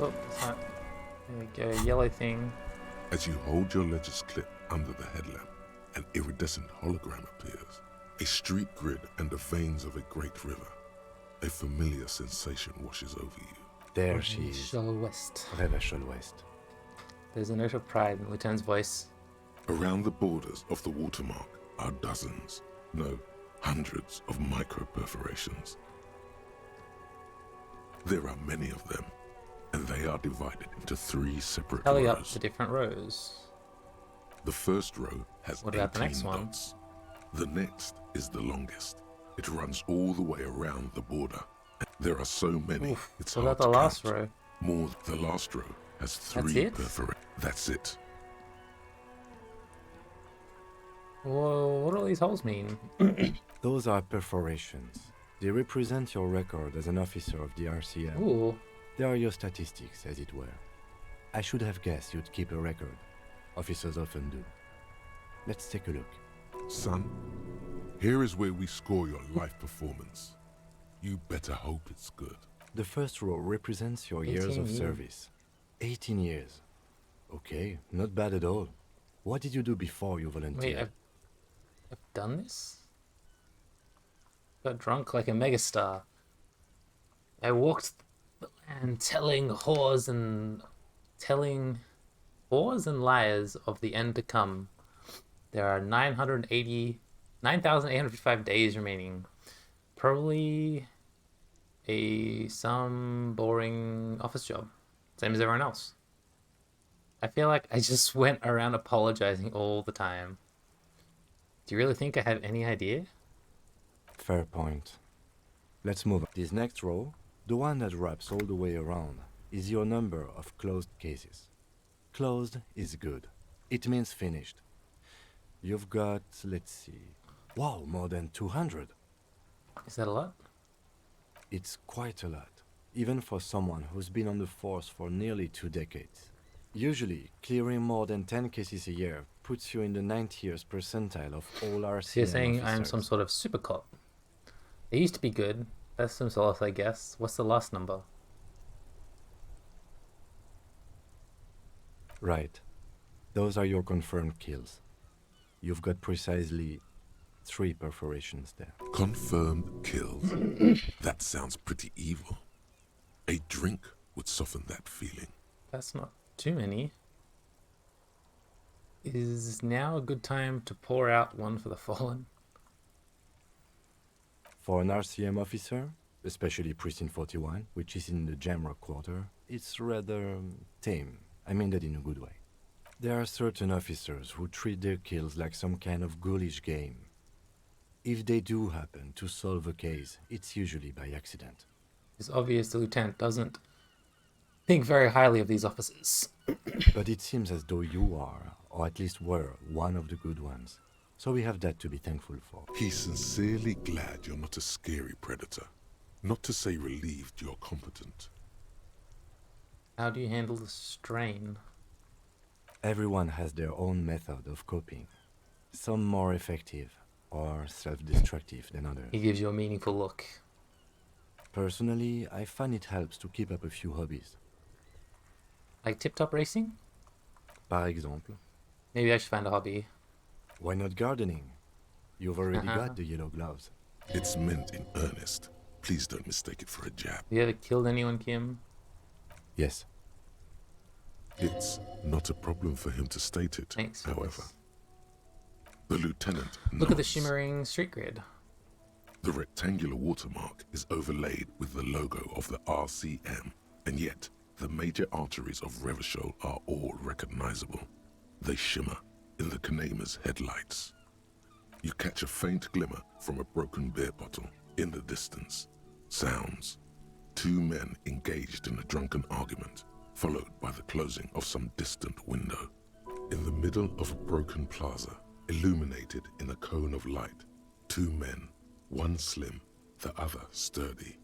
Oh, it's not. There we go, yellow thing. As you hold your ledger's clip under the headlamp, an iridescent hologram appears. A street grid and the veins of a great river. A familiar sensation washes over you. There she is. Revachol West. Revachol West. There's a note of pride in the lieutenant's voice. Around the borders of the watermark are dozens, no, hundreds of micro-perforations. There are many of them, and they are divided into 3 separate Tally up rows. the different rows. The first row has What 18 about the next one? dots. The next is the longest. It runs all the way around the border. There are so many, Oof. it's What hard about the to last count. row? More, the last row has 3 That's it? perforations. That's it. Whoa, what do all these holes mean? Those are perforations. They represent your record as an officer of the RCM. Ooh, They are your statistics, as it were. I should have guessed you'd keep a record. Officers often do. Let's take a look. Son, here is where we score your life performance. You better hope it's good. The first row represents your years 18 of years. service. 18 years. Okay, not bad at all. What did you do before you wait, volunteered? I've done this? Got drunk like a megastar. I walked the land telling whores and liars of the end to come. There are 9,855 days remaining. Probably some boring office job. Same as everyone else. I feel like I just went around apologizing all the time. Do you really think I have any idea? Fair point. Let's move on. This next row, the one that wraps all the way around, is your number of closed cases. Closed is good. It means finished. You've got, let's see, wow, more than 200. Is that a lot? It's quite a lot, even for someone who's been on the force for nearly 2 decades. Usually, clearing more than 10 cases a year puts you in the 90th percentile of all RCM So you're saying I'm officers. some sort of super cop. They used to be good. That's some solace, I guess. What's the last number? Right. Those are your confirmed kills. You've got precisely 3 perforations there. Confirmed kills. That sounds pretty evil. A drink would soften that feeling. That's not too many. Is now a good time to pour out one for the fallen? For an RCM officer, especially Precinct 41, which is in the Jamrock quarter, it's rather tame. I mean that in a good way. There are certain officers who treat their kills like some kind of ghoulish game. If they do happen to solve a case, it's usually by accident. It's obvious the lieutenant doesn't think very highly of these officers. But it seems as though you are, or at least were, one of the good ones. So we have that to be thankful for. He's sincerely glad you're not a scary predator. Not to say relieved you're competent. How do you handle the strain? Everyone has their own method of coping. Some more effective or self-destructive than others. He gives you a meaningful look. Personally, I find it helps to keep up a few hobbies. Like tip-top racing? Par exemple, Maybe I should find a hobby. why not gardening? You've already got the yellow gloves. It's meant in earnest. Please don't mistake it for a jab. Have you ever killed anyone, Kim? Yes, It's not a problem for him to state it, Thanks for however. this. The lieutenant Look at the nods. shimmering street grid. The rectangular watermark is overlaid with the logo of the RCM, and yet the major arteries of Revachol are all recognizable. They shimmer in the Kanema's headlights. You catch a faint glimmer from a broken beer bottle in the distance. Sounds. 2 men engaged in a drunken argument, followed by the closing of some distant window. In the middle of a broken plaza, illuminated in a cone of light, 2 men, one slim, the other sturdy.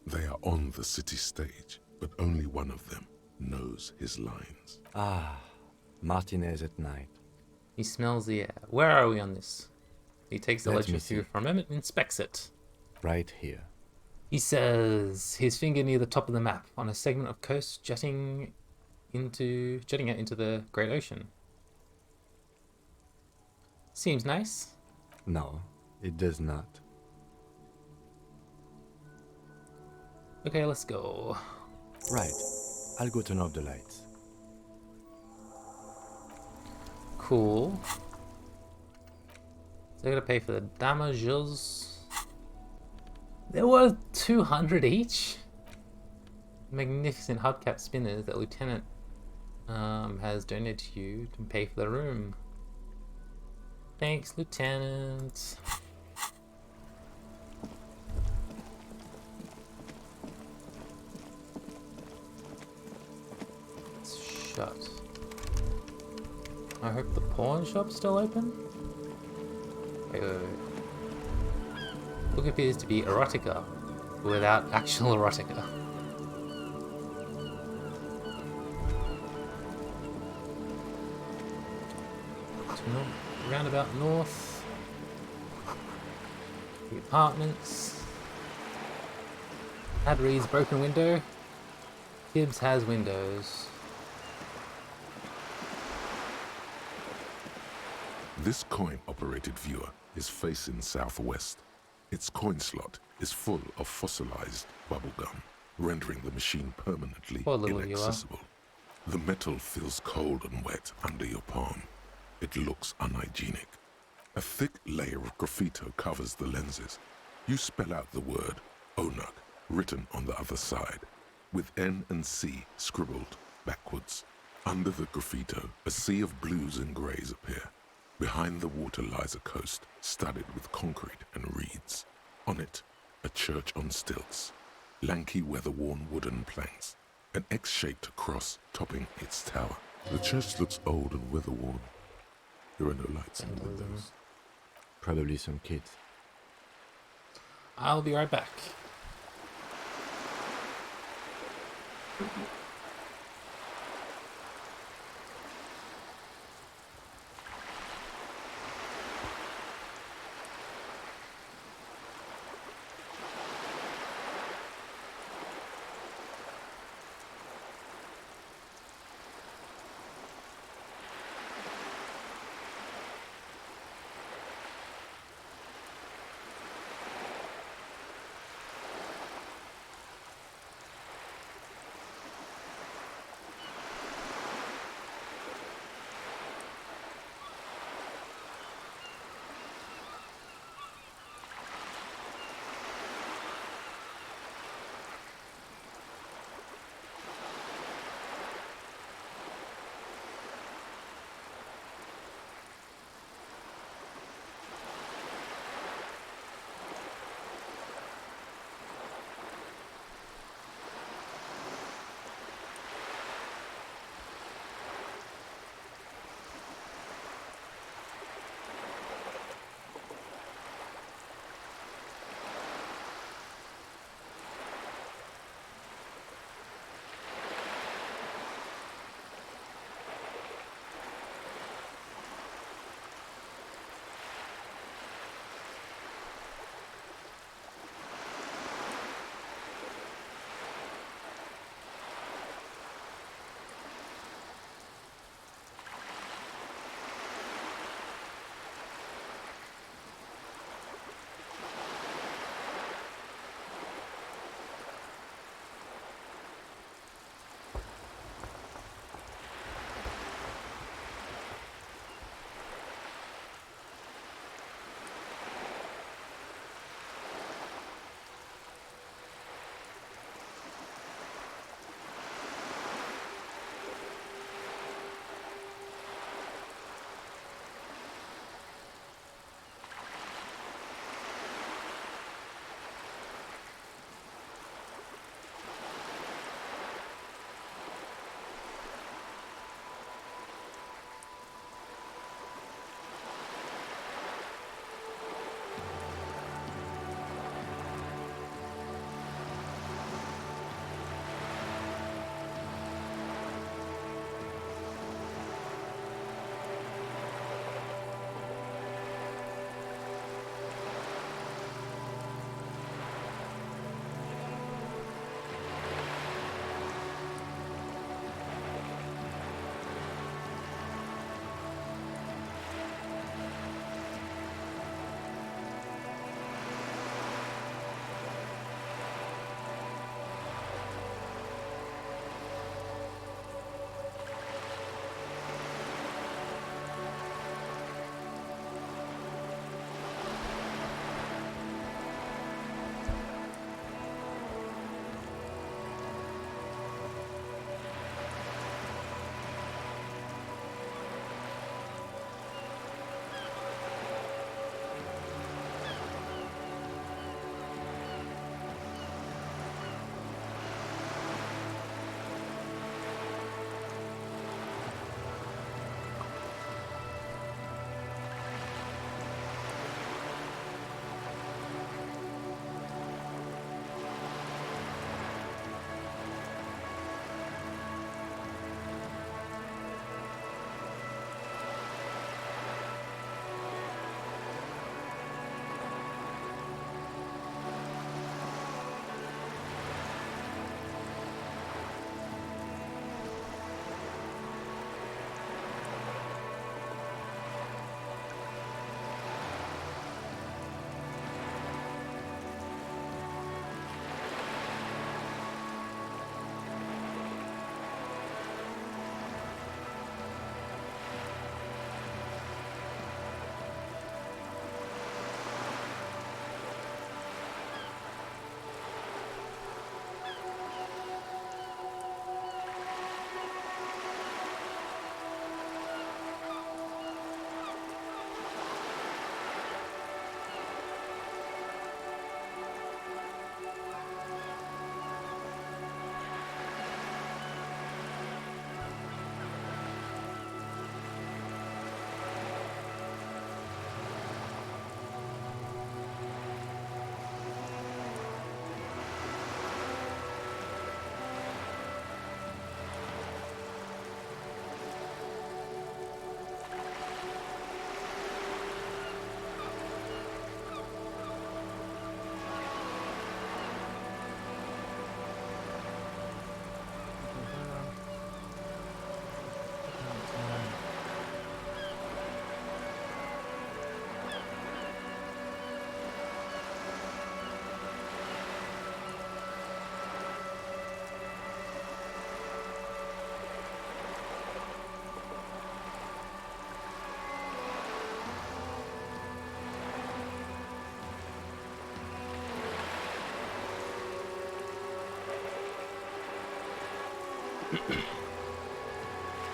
They are on the city stage, but only one of them knows his lines. Ah, Martinez at night. He smells the air. Where are we on this? He takes the Let me ledger through see. for a moment and inspects it. Right here. He says his finger near the top of the map on a segment of coast jutting out into the Great Ocean. Seems nice. No, it does not. Okay, let's go. Right. I'll go turn off the lights. Cool. So I gotta pay for the damages. There were 200 each. Magnificent hubcap spinners that Lieutenant has donated to you to pay for the room. Thanks, Lieutenant. It's shut. I hope the pawn shop's still open. Wait. Book appears to be erotica without actual erotica. Roundabout north. The apartments. Ad reads broken window. Gibbs has windows. This coin-operated viewer is facing southwest. Its coin slot is full of fossilized bubblegum, rendering the machine permanently Poor little viewer. inaccessible. The metal feels cold and wet under your palm. It looks unhygienic. A thick layer of graffito covers the lenses. You spell out the word Onuk written on the other side, with N and C scribbled backwards. Under the graffito, a sea of blues and greys appear. Behind the water lies a coast studded with concrete and reeds. On it, a church on stilts, lanky weather-worn wooden planks, an X-shaped cross topping its tower. The church looks old and weather-worn. There are no lights in the windows. Probably some kids. I'll be right back.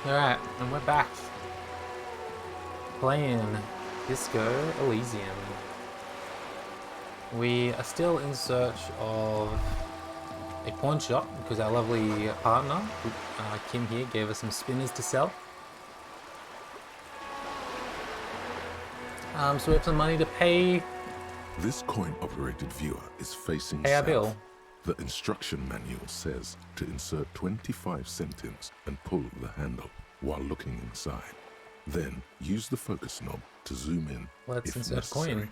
Alright, and we're back. Playing Disco Elysium. We are still in search of a pawn shop because our lovely partner, Kim here, gave us some spinners to sell. So we have some money to pay This coin-operated viewer is facing our south. bill. The instruction manual says to insert 25 centimes and pull the handle while looking inside. Then use the focus knob to zoom in Let's if insert necessary. coin.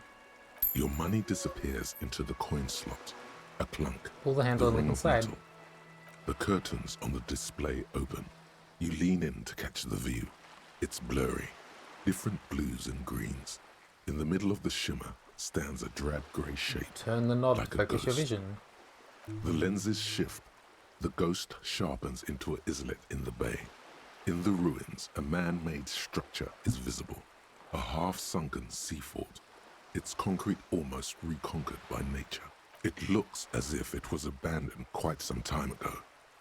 Your money disappears into the coin slot. A clunk. Pull the handle and ring look of inside. metal. The curtains on the display open. You lean in to catch the view. It's blurry. Different blues and greens. In the middle of the shimmer stands a drab grey shape. Turn the knob Like to a focus your ghost. vision. The lenses shift. The ghost sharpens into an islet in the bay. In the ruins, a man-made structure is visible. A half-sunken sea fort. Its concrete almost reconquered by nature. It looks as if it was abandoned quite some time ago.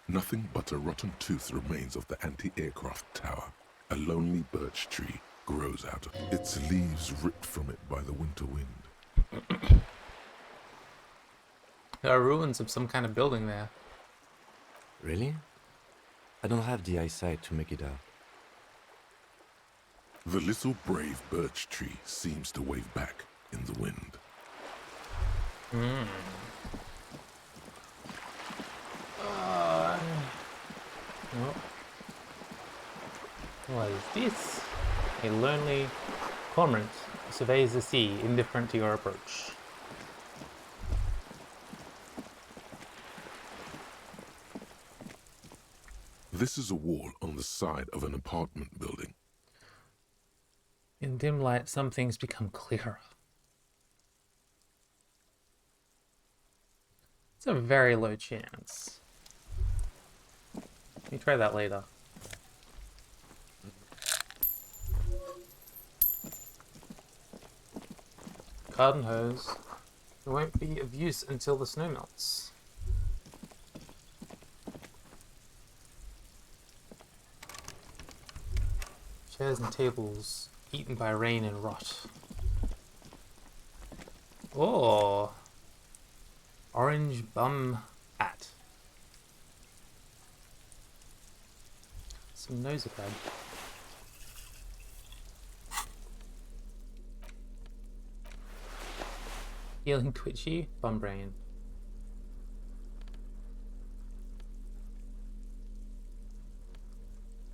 Nothing but a rotten tooth remains of the anti-aircraft tower. A lonely birch tree grows out of it. Its leaves ripped from it by the winter wind. There are ruins of some kind of building there. Really? I don't have the eyesight to make it out. The little brave birch tree seems to wave back in the wind. What is this? A lonely cormorant surveys the sea, indifferent to your approach. This is a wall on the side of an apartment building. In dim light, some things become clearer. It's a very low chance. We try that later. Garden hose. It won't be of use until the snow melts. Chairs and tables eaten by rain and rot. Oh, orange bum hat. Some nosepad. Feeling twitchy, bum brain.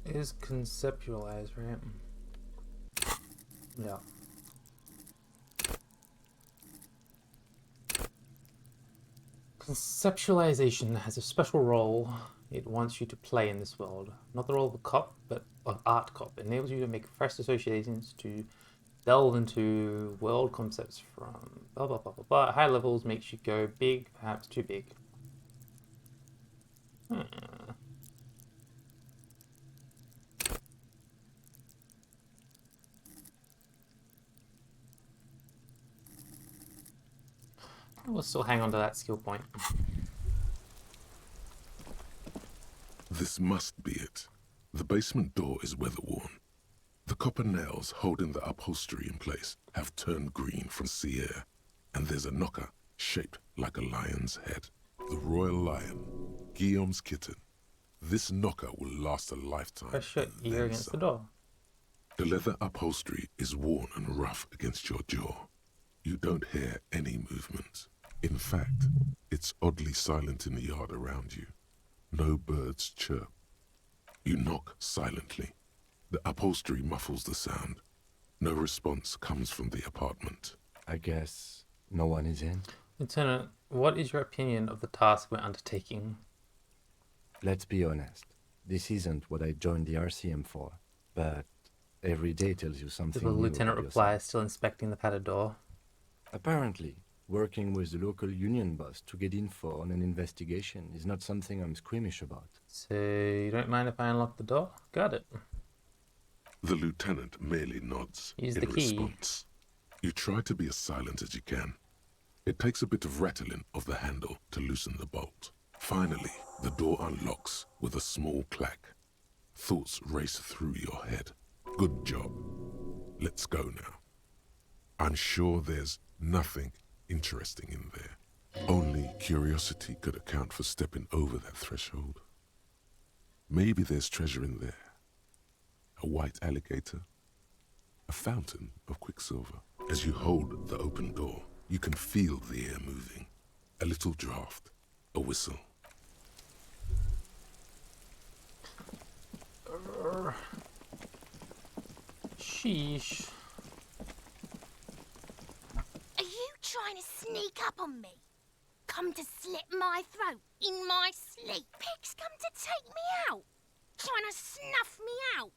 Is conceptualized, right? Yeah. Conceptualization has a special role it wants you to play in this world. Not the role of a cop, but of art cop. It enables you to make fresh associations, to delve into world concepts from blah blah blah blah blah. High levels makes you go big, perhaps too big. We'll still hang on to that skill point. This must be it. The basement door is weather-worn. The copper nails holding the upholstery in place have turned green from sea air, and there's a knocker shaped like a lion's head. The royal lion, Guillaume's kitten. This knocker will last a lifetime. Press your and ear then against the some. door. The leather upholstery is worn and rough against your jaw. You don't hear any movement. In fact, it's oddly silent in the yard around you. No birds chirp. You knock silently. The upholstery muffles the sound. No response comes from the apartment. I guess no one is in. Lieutenant, what is your opinion of the task we're undertaking? Let's be honest. This isn't what I joined the RCM for, but every day tells you something The new lieutenant about replies, yourself. still inspecting the padded door. Apparently, working with the local union boss to get info on an investigation is not something I'm squeamish about. So, you don't mind if I unlock the door? Got it. The lieutenant merely nods Use in the key. response. You try to be as silent as you can. It takes a bit of rattling of the handle to loosen the bolt. Finally, The door unlocks with a small clack. Thoughts race through your head. Good job. Let's go now. I'm sure there's nothing interesting in there. Only curiosity could account for stepping over that threshold. Maybe there's treasure in there. A white alligator. A fountain of quicksilver. As you hold the open door, you can feel the air moving. A little draft. A whistle. Sheesh. Are you trying to sneak up on me? Come to slit my throat in my sleep? Pig's come to take me out. Trying to snuff me out.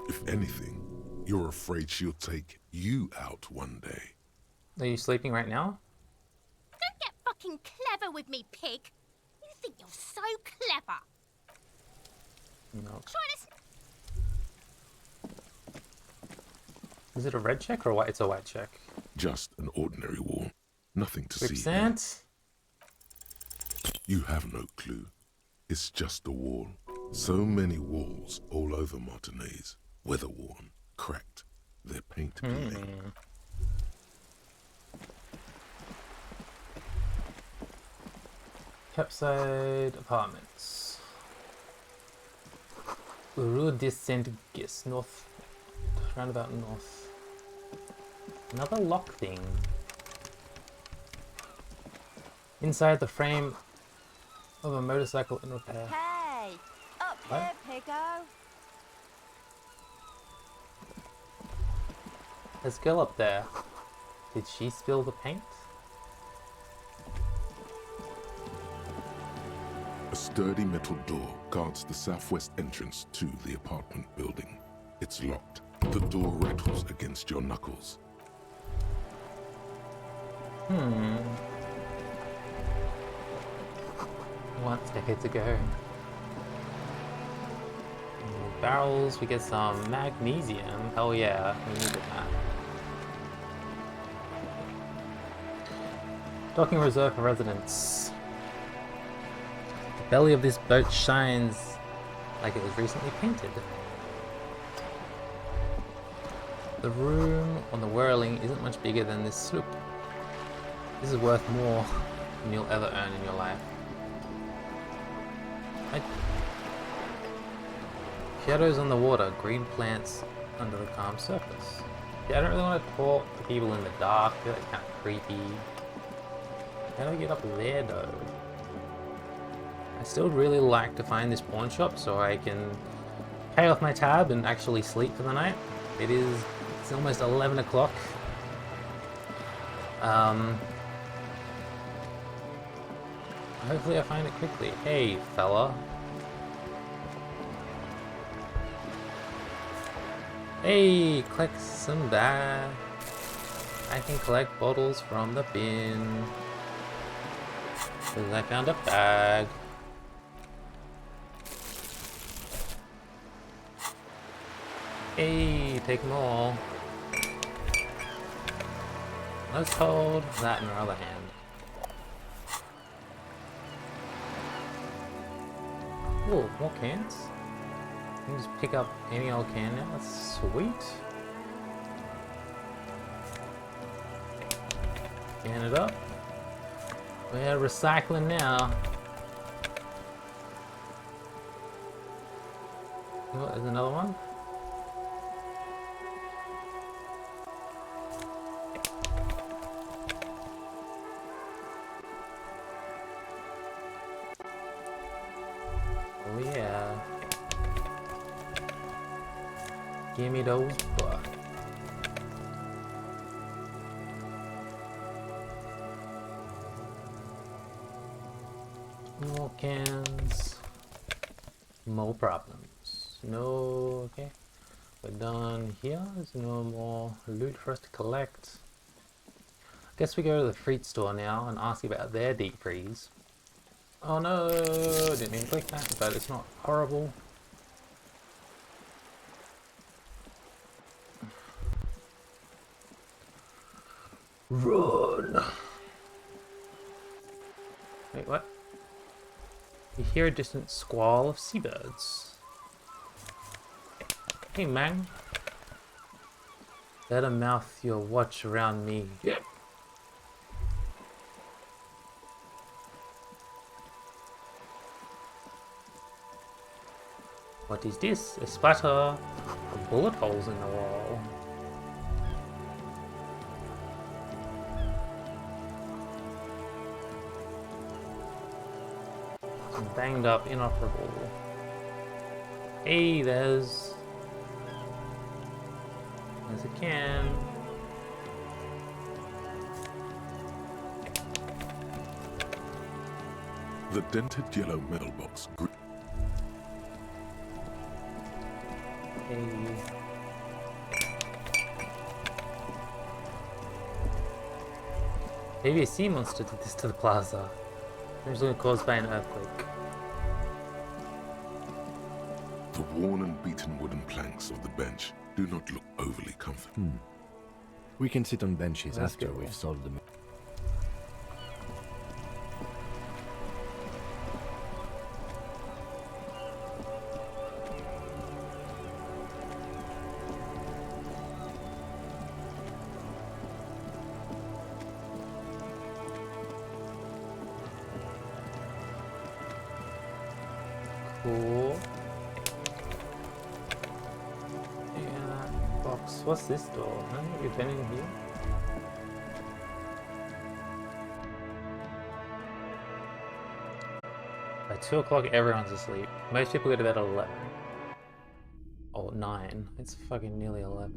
If anything, you're afraid she'll take you out one day. Are you sleeping right now? Don't get fucking clever with me, pig. You think you're so clever. No. Trying to... Is it a red check or a white? It's a white check. Just an ordinary wall. Nothing to see. Percent? You have no clue. It's just a wall. So many walls all over Martinez. Weather-worn, cracked. Their paint peeling. Capside apartments. Rue de Saint-Gis, north, roundabout north. Another lock thing. Inside the frame of a motorcycle in repair. Hey, up What? here, Pico. There's a girl up there. Did she spill the paint? A sturdy metal door guards the southwest entrance to the apartment building. It's locked. The door rattles against your knuckles. 1 decade to go. Barrels, we get some magnesium. Hell yeah, we needed that. Docking reserve for residents. The belly of this boat shines like it was recently painted. The room on the whirling isn't much bigger than this sloop. This is worth more than you'll ever earn in your life. Shadows on the water, green plants under the calm surface. Yeah, I don't really want to talk to people in the dark. I feel like it's kind of creepy. How do I get up there though? I still really like to find this pawn shop so I can pay off my tab and actually sleep for the night. It's almost 11 o'clock. Hopefully I find it quickly. Hey, fella. Hey, collect some back. I can collect bottles from the bin. Cause I found a bag. Hey, take them all. Let's hold that in our other hand. Oh, more cans? You can just pick up any old can now. That's sweet. Can it up. We're recycling now. Oh, there's another one. Oh yeah. Give me those bucks. More cans. More problems. No, okay. We're done here. There's no more loot for us to collect. Guess we go to the fruit store now and ask about their deep freeze. Oh no, didn't mean to click that, but it's not horrible. Run! Wait, what? You hear a distant squall of seabirds. Hey, man. Better mouth your watch around me. Yep. What is this? A splatter of bullet holes in the wall. Some banged up inoperable. Hey, there's a can. The dented yellow mailbox grew. Hey. Maybe a sea monster did this to the plaza. Originally caused by an earthquake. The worn and beaten wooden planks of the bench do not look overly comfortable. We can sit on benches That's after good. we've solved the... Cool. Yeah, box. What's this door? Huh? You've been in here? By 2 o'clock, everyone's asleep. Most people go to bed at 11. Oh, 9. It's fucking nearly 11.